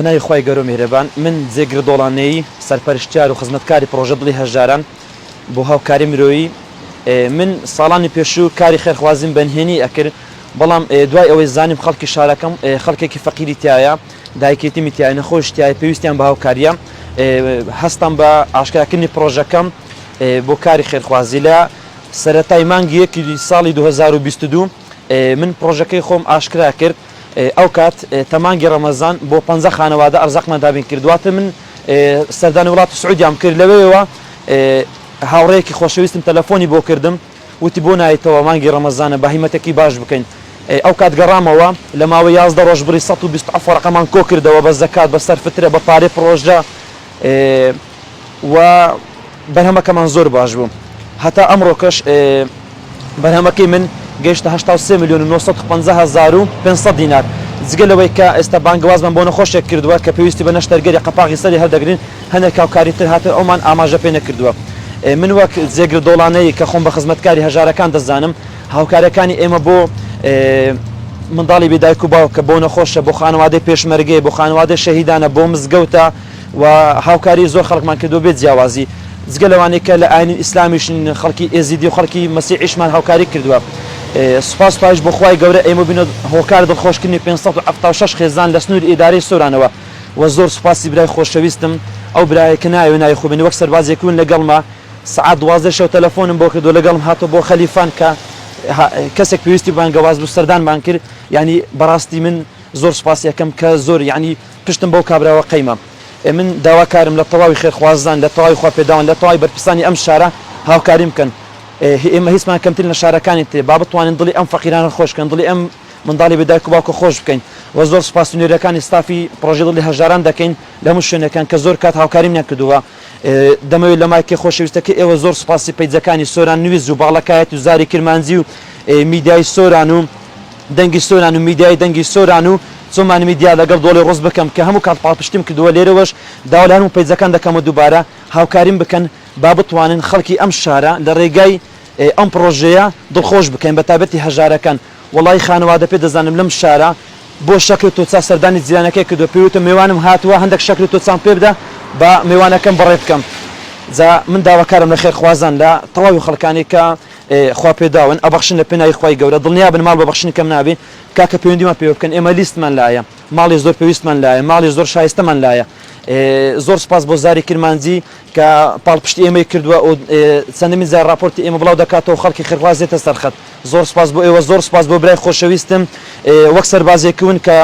نای خوای گەورە میهرەبان من جێگر دۆڵانەیی سەرپەرشتیار و خزمەتکاری پرۆژە دڵی هەژاران بۆ هاوکاری مرۆیی من ساڵانی پێشوو کاری خێرخوازیم بەنهێنی ئەکرد بەڵام دوای ئەوەی زانیم خەڵکی شارەکەم خەڵکێکی فەقیری تایە دایکێتیمی تایە نەخۆش تایە پێویستیان بە هاوکاریە هەستم بە ئاشکراکردنی پرۆژەکەم بۆ کاری خێرخوازی لە سەرەتای مانگی یەکی ساڵی 2022 من پرۆژەکەی خۆم ئاشکرا کرد ئەو کات تەمانگی ڕەمەزان بۆ 50 خانەوادە ئەرزاقمان دابین کردواتە من سەردانی وڵاتی سعودیام کرد لەوەیەوە هاوڕەیەکی خۆشەویستم تەلەفۆنی بۆ کردم وتی بۆ نایەتەوە مانگی ڕەمەزانە بە هیمەتێکی باش بکەین ئەو کات گەڕامەوە لە ماوەی 11 ڕۆژ بڕی 127 ڕقەمان کۆ کردەوە بە زەکات بە سەرفترە بە پارەی پرۆژە و بەرهەمەکەمان زۆر باش بوو هەتا ئەمڕۆکەش بەرهەمەکەی من گەیشتە 83,950,500 دینار جگەلەوەی کە ئێستا بانگوازمان بۆ نەخۆشێک کردووە کە پێویستی بە نەشتەرگەری قەپاغی سەری هەردەگرین هەندێک هاوکاری تر هاتن ئەومان ئاماژە پێ نەکردووە من وەک جێگر دۆڵانەیە کە خۆم بە خزمەتکاری هەژارەکان دەزانم هاوکاریەکانی ئێمە بۆ منداڵی بێدایک و باوکە بۆ نەخۆشە بۆ خانەوادەی پێشمەرگەی بۆ خانەوادەی شەهیدانە بۆ مزگەوتە و هاوکاری زۆر خەڵکمان کردو بێت جیاوازی جگەلەوانەی کە لە ئاینی ئیسلامیشن خەڵکی ئێزیدی و خەڵکی مەسیحیشمان هاوکاری کردووە سوپاس پاش بۆ خوای گەورە ئێمە بینە هۆکار دڵخۆشکردنی 576 خێزان لە سنووری ئیدارەی سۆرانەوە و زۆر سوپاسی برای خۆشەویستم ئەو برایەکە ناوی نای خوبنی وەک سەربازێکون لەگەڵما سعات 12 شەو تەلەفۆنم بۆ کردو لەگەڵم هاتۆ بۆ خەلیفان کە کەسێک پێویستی بانگەواز بوو سەردانمان کرد یعنی بەڕاستی من زۆر سوپاسی ئەەکەم کە زۆر یعنی پشتم بۆ کابراوە قەیمە من داواکارم لە تەواوی خێرخوازان لە تەواوی خواپێداوان لە تەواوی بەرپرسانی ئەم شارە هاوکاری بکەن ئێمە هیچمان کەمترین لە شارەکانی تێ با بتوانین دڵی ئەم فەقیرانە خۆشکەن دڵی ئەم منداڵی بێدایک و باوکە خۆش بکەین و زۆر سوپاس نوێرەکانی ستافی پرۆژەی دڵی هەژاران دەکەین لە هەموو شوێنەکان کە زۆر کات هاوکاریم نەکردووە دەمەوێت لە مایکێ خۆشەویستەکە ئێوە زۆر سوپاسی پەیجەکانی سۆران نویز و باڵەکایەت و زاری کرمانجی و میدیای سۆران و دەنگی سۆران و میدیای دەنگی سۆران و چۆمان میدیا لەگەڵ دۆڵی ڕۆز بکەم کە هەموو کات پاڵپشتیم کردووە لێرەوەش داوا لە هەموو پەیجەکان دەکەمە دووبارە هاوکاریم بکەن با بتوانن خەڵکی ئەم شارە لە ڕێگای ئەم پرۆژەیە دڵخۆش بکەین بە تایبەتی هەژارەکان وڵی خانەوادە پێ دەزانم لەم شارە بۆ شەکر تۆچا سەردانی جیرانەکەی کردو پێوتە میوانم هاتووە هەندێک شەکر تۆچان پێ بدە بە میوانەکەم بەڕێ بکەم جا من داواکارم لە خێرخوازان لە تەواوی خەڵکانی کە خوا پێداون ئەبەخشن لە پێناوی خوای گەورە دڵنیا بن ماڵ بەبەخشنی کەم نابین کاکە پەیوەندیمان پێ بکەن ئێمە لیستمان لایە ماڵی زۆر پێویستمان لایە ماڵی زۆر شایستەمان لایە زۆر سپاس بۆ زاری کرمانجی کە پاڵپشتی ئێمەی کردووە و چەندەمین جار راپۆرتی ئێمە بڵاو دەکاتەوە خەڵکی خێرخواز دێتە سەرخەت زۆر سپاس بۆ ئێوە زۆر سپاس بۆ برای خۆشەویستم وەک سەربازێکون کە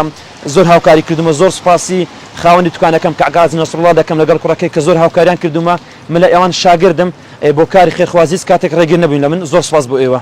زۆر هاوکاری کردومە زۆر سپاسی خاوەنی دوکانەکەم کە عەگازی نەسڕڵڵا دەکەم لەگەڵ کوڕەکەی کە زۆر هاوکاریان کردومە من لە ئێوان شاگردم بۆ کاری خێرخوازی کاتێک ڕێگیر نەبووین لە من زۆر سپاس بۆ ئێوە